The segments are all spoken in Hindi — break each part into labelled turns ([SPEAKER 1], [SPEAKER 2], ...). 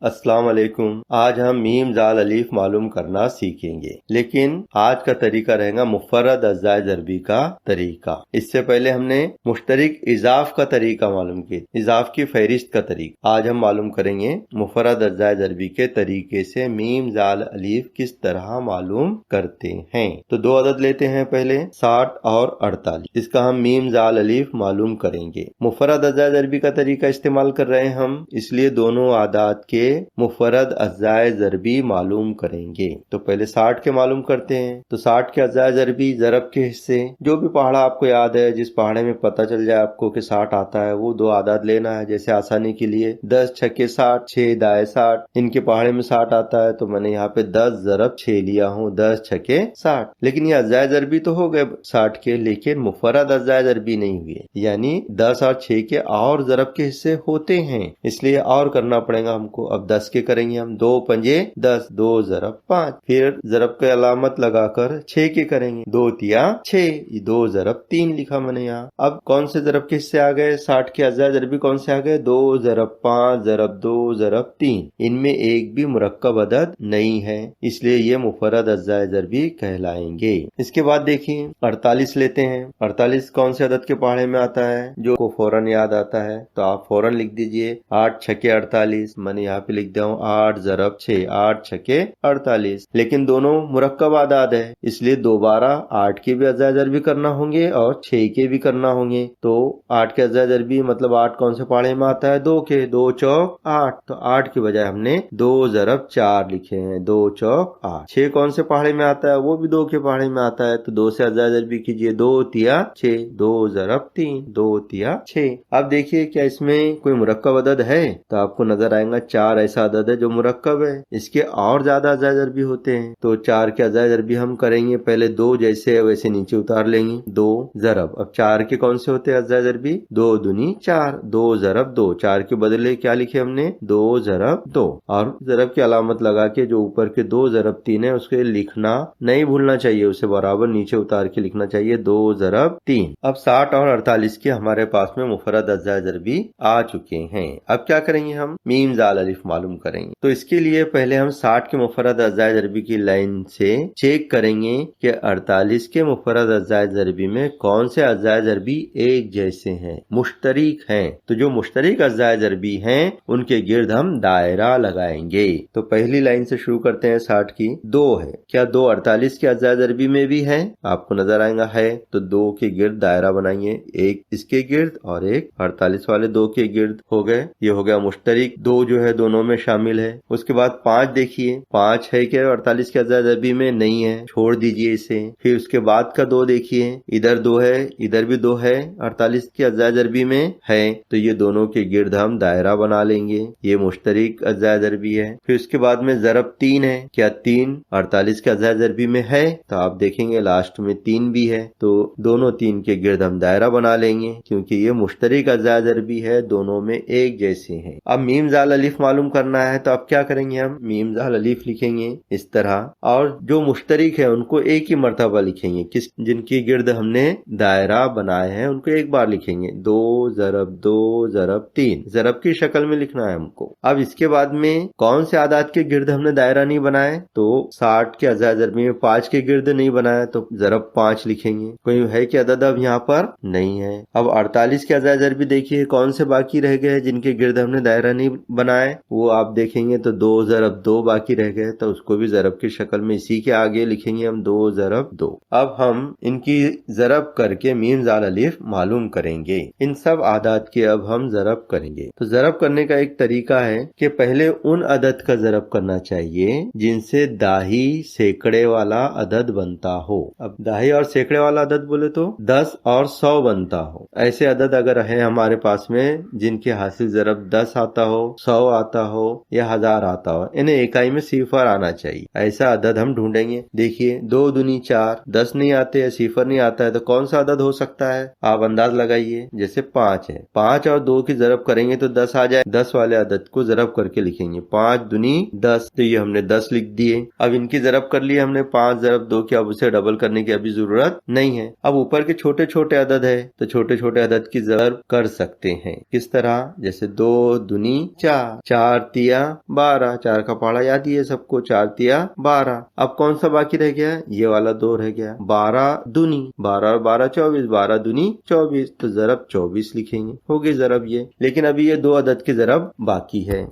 [SPEAKER 1] अस्सलाम वालेकुम। आज हम मीम जाल अलीफ मालूम करना सीखेंगे, लेकिन आज का तरीका रहेगा मुफर्रद अज़्ज़ाए ज़रबी का तरीका। इससे पहले हमने मुश्तरिक इजाफ का तरीका मालूम किया, इजाफ की फहरिस्त का तरीका। आज हम मालूम करेंगे मुफर्रद अज़्ज़ाए ज़रबी के तरीके से मीम जाल अलीफ किस तरह मालूम करते हैं। तो दो अदद लेते हैं, पहले 60 और 48। इसका हम मीम जाल अलीफ मालूम करेंगे। मुफर्रद अज़्ज़ाए ज़रबी का तरीका इस्तेमाल कर रहे हैं हम, इसलिए दोनों आदात के मुफर्रद अज़्ज़ाए ज़रबी मालूम करेंगे। तो पहले 60 के मालूम करते हैं। तो 60 के अज़्ज़ाए ज़रबी ज़रब के हिस्से, जो भी पहाड़ा आपको याद है, जिस पहाड़े में पता चल जाए आपको कि 60 आता है, वो दो आदात लेना है। जैसे आसानी के लिए 10 छक्के 60, 6 दाए 60। इनके पहाड़े में 60 आता है तो मैंने यहाँ पे 10 ज़रब 6 लिया हूँ, 10 छक्के 60। लेकिन ये अज़्ज़ाए ज़रबी तो हो गए 60 के, लेकिन मुफर्रद अज़्ज़ाए ज़रबी नहीं हुए, यानी 10 और 6 के और ज़रब के हिस्से होते हैं, इसलिए और करना पड़ेगा हमको। अब 10 के करेंगे हम, 2 पंजे 10, 2 ज़रब 5। फिर ज़रब के अलामत लगाकर 6 के करेंगे, 2 तिया 6, 2 ज़रब 3 लिखा मैंने यहाँ। अब कौन से ज़रब के हिस्से आ गए? 60 के अज़्ज़ाए ज़रबी कौन से आ गए? 2 ज़रब 5 ज़रब 2 ज़रब 3। इनमें एक भी मुरक्कब अदद नहीं है, इसलिए ये मुफर्रद अज़्ज़ाए ज़रबी कहलाएंगे। इसके बाद देखिए 48 लेते हैं। 48 कौन से अदद के पहाड़े में आता है? जो को फौरन याद आता है तो आप फौरन लिख दीजिए, 8 छक्के 48। मैंने यहाँ पे लिख दिया हूँ 8 ज़रब 6, 8 छक्के 48। लेकिन दोनों मुरक्कब आदाद है, इसलिए दोबारा 8 के भी अज़्ज़ाए ज़रबी करना होंगे और 6 के भी करना होंगे। तो 8 के अज़्ज़ाए ज़रबी मतलब 8 कौन से पहाड़े में आता है? 2 के, 2 चौक 8। तो 8 के बजाय हमने 2 ज़रब 4 लिखे हैं, 2 चौक 8। 6 कौन से पहाड़े में आता है? वो भी 2 के पहाड़े में आता है, तो 2 से अज़्ज़ाए ज़रबी कीजिए, 2 तिया 6, 2 ज़रब 3, 2 तिया 6। अब देखिए क्या इसमें कोई मुरक्कब अदद है? तो आपको नजर आएगा 4 ऐसा अदद है जो मुरक्कब है। इसके और ज्यादा अज़्ज़ाए ज़रबी होते हैं, तो 4 के अज़्ज़ाए ज़रबी हम करेंगे। पहले 2 जैसे है वैसे नीचे उतार लेंगे, 2 ज़रब। अब 4 के कौन से होते हैं अज़्ज़ाए ज़रबी? 2 दूनी 4, 2 ज़रब 2। 4 के बदले क्या लिखे हमने? 2 ज़रब 2। और ज़रब की अलामत लगा के जो ऊपर के 2 ज़रब 3 है उसके लिखना नहीं भूलना चाहिए, उसे बराबर नीचे उतार के लिखना चाहिए, 2 ज़रब 3। अब 60 और 48 के हमारे पास में मुफर्रद अज़्ज़ाए ज़रबी आ चुके हैं। अब क्या करेंगे हम? मीम जाल अलिफ मालूम करेंगे। तो इसके लिए पहले हम 60 के मुफर्रद अज़्ज़ाए ज़रबी की लाइन से चेक करेंगे कि 48 के मुफर्रद अज़्ज़ाए ज़रबी में कौन से अज़्ज़ाए ज़रबी एक जैसे हैं, मुश्तरिक हैं। तो जो मुश्तरिक अज़्ज़ाए ज़रबी हैं उनके गिर्द हम दायरा लगाएंगे। तो पहली लाइन से शुरू करते हैं। 60 की 2 है, क्या 2 48 के अज़्ज़ाए ज़रबी में भी है? आपको नजर आएगा है, तो 2 के गिर्द दायरा बनाइए, एक इसके गिर्द और एक 48 वाले 2 के गिर्द हो गए। ये हो गया मुश्तरिक, 2 जो है दोनों में शामिल है। उसके बाद 5 देखिए, 5 है क्या 48 के अज़्ज़ाए ज़रबी में? नहीं है, छोड़ दीजिए इसे। फिर उसके बाद का 2 देखिए, इधर 2 है, इधर भी 2 है, 48 के अज़्ज़ाए ज़रबी में है, तो ये दोनों के गिर्द हम दायरा बना लेंगे, ये मुश्तरिक अज़्ज़ाए ज़रबी है। फिर उसके बाद में ज़रब 3 है, क्या 3 48 के अज़्ज़ाए ज़रबी में है? तो आप देखेंगे लास्ट में 3 भी है, तो दोनों 3 के गिर्द हम दायरा बना लेंगे, क्योंकि ये मुश्तरिक अज़्ज़ाए ज़रबी है, दोनों में एक जैसे हैं। अब मीम जाल अलिफ मालूम करना है, तो अब क्या करेंगे हम? मीम जाल अलिफ लिखेंगे इस तरह, और जो मुश्तरिक है उनको एक ही मर्तबा लिखेंगे। किस जिनकी गिर्द हमने दायरा बनाए हैं उनको एक बार लिखेंगे, 2 ज़रब 2 ज़रब 3, ज़रब की शक्ल में लिखना है हमको। अब इसके बाद में कौन से आदात के गिर्द हमने दायरा नहीं बनाए? तो 60 के अज़्ज़ाए ज़रबी में 5 के गिर्द नहीं बनाया, तो ज़रब 5 लिखेंगे। कोई है कि अदद अब यहाँ पर नहीं है। अब 48 के अज़्ज़ाए ज़रबी देखिए कौन से बाकी रह गए जिनके गिर्द हमने दायरा नहीं बनाए, वो आप देखेंगे तो 2 ज़रब 2 बाकी रह गए, तो उसको भी ज़रब की शक्ल में इसी के आगे लिखेंगे हम, 2 ज़रब 2। अब हम इनकी ज़रब करके मीम जाल अलिफ मालूम करेंगे। इन सब आदात के अब हम ज़रब करेंगे। तो ज़रब करने का एक तरीका है कि पहले उन अदद का ज़रब करना चाहिए जिनसे दाही सैकड़े वाला अदद बनता हो। अब दाही और सैकड़े वाला अदद बोले तो 10 और 100 बनता हो। ऐसे अदद अगर है हमारे पास में जिनके हासिल ज़रब 10 आता हो, 100 आता हो या 1000 आता हो, इन्हें इकाई में सिफर आना चाहिए, ऐसा अदद हम ढूंढेंगे। देखिए 2 दूनी 4, 10 नहीं आते हैं, सिफर नहीं आता है, तो कौन सा अदद हो सकता है? आप अंदाज लगाइए। जैसे 5 है, 5 और 2 की ज़रब करेंगे तो 10 आ जाए, 10 वाले अदद को ज़रब करके लिखेंगे, 5 दूनी 10, तो ये हमने 10 लिख दिए। अब इनकी ज़रब कर लिए हमने 5 ज़रब 2 की, अब उसे डबल करने की अभी जरूरत नहीं है। अब ऊपर के छोटे छोटे अदद है तो छोटे छोटे अदद की ज़रब कर सकते हैं। किस तरह? जैसे 2 दूनी 4, 4 4 तिया 12, 4 का पहाड़ा याद ही है सबको, 4 तिया 12। अब कौन सा बाकी रह गया? ये वाला 2 रह गया। 12 दूनी, 12 और 12 24, 12 दूनी 24, तो ज़रब 24 लिखेंगे। हो गई ज़रब ये। लेकिन अभी ये 2 अदद की ज़रब बाकी है।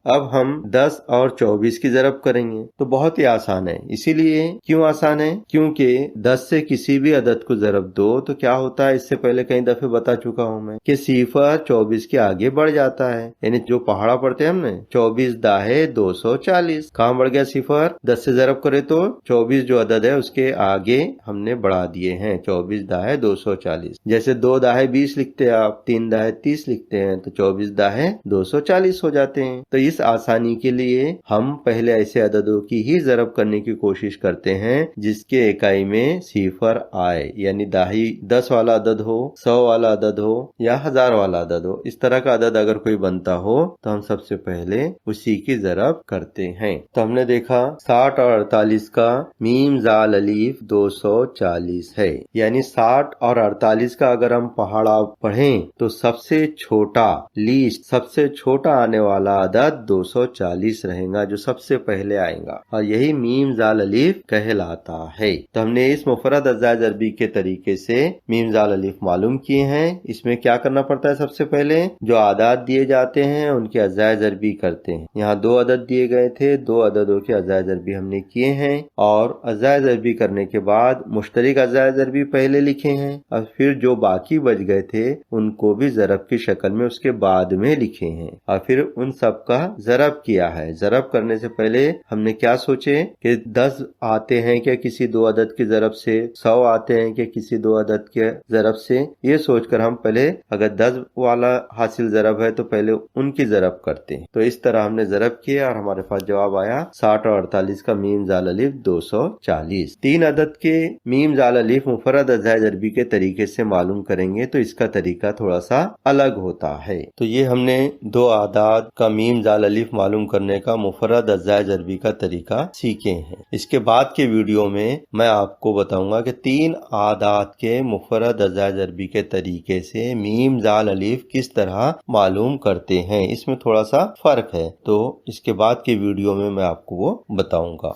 [SPEAKER 1] अब हम 10 और 24 की ज़रब करेंगे, तो बहुत ही आसान है। इसीलिए क्यों आसान है? क्योंकि 10 से किसी भी अदद को ज़रब दो तो क्या होता है, इससे पहले कई दफे बता चुका हूं मैं कि सिफर 24 के आगे बढ़ जाता है। यानी जो पहाड़ा पढ़ते हैं हमने, 24 दाहे 240, कहाँ बढ़ गया सिफर? 10 से ज़रब करे तो 24 जो अदद है उसके आगे हमने बढ़ा दिए हैं, 24 दाहे 240। जैसे 2 दाहे 20 लिखते हैं आप, 3 दाहे 30 लिखते हैं, तो 24 दाहे 240 हो जाते हैं। तो इस आसानी के लिए हम पहले ऐसे अददों की ही ज़रब करने की कोशिश करते हैं जिसके इकाई में सिफर आए, यानी दाही 10 वाला अदद हो, 100 वाला अदद हो या 1000 वाला अदद हो। इस तरह का अदद अगर कोई बनता हो तो हम सबसे पहले उसी की ज़रब करते हैं। तो हमने देखा 60 और 48 का मीम जाल अलीफ 240 है, यानी 60 और 48 का अगर हम पहाड़ा पढ़ें तो सबसे छोटा लीस्ट, सबसे छोटा आने वाला अदद 240 रहेगा, जो सबसे पहले आएगा, और यही मीम जाल अलीफ कहलाता है। तो हमने इस मुफरद अज़ाइज अरबी के तरीके से मीम जाल अलीफ मालूम किए हैं। इसमें क्या करना पड़ता है? सबसे पहले जो आदाद दिए जाते हैं उनके अज़ाइज अरबी करते हैं। यहाँ 2 अदद दिए गए थे, 2 अददों के अज़ाइज अरबी हमने किए हैं, और अज़ाइज अरबी करने के बाद मुश्तरिक अज़ाइज अरबी पहले लिखे हैं, और फिर जो बाकी बच गए थे उनको भी ज़रब की शक्ल में उसके बाद में लिखे हैं, और फिर उन सब का ज़रब किया है। ज़रब करने से पहले हमने क्या सोचे कि 10 आते हैं क्या किसी 2 अदद की ज़रब से, 100 आते हैं क्या किसी 2 अदद के ज़रब से। ये सोचकर हम पहले अगर 10 वाला हासिल ज़रब है तो पहले उनकी ज़रब करते हैं। तो इस तरह हमने ज़रब किया और हमारे पास जवाब आया 60 और 48 का मीम जाल अलीफ 240। 3 अदद के मीम जाल अलीफ मुफरद अज़ाइज अरबी के तरीके से मालूम करेंगे तो इसका तरीका थोड़ा सा अलग होता है। तो ये हमने 2 आदाद का मीम जाल अलीफ मालूम करने का मुफरद अज़ाइज अरबी का तरीका सीखे हैं। इसके बाद के वीडियो में मैं आपको बताऊंगा कि 3 आदाद के मुफरद अज़ाइज अरबी के तरीके से मीम जाल अलीफ किस तरह मालूम करते हैं। इसमें थोड़ा सा फर्क है, तो इसके बाद के वीडियो में मैं आपको वो बताऊंगा।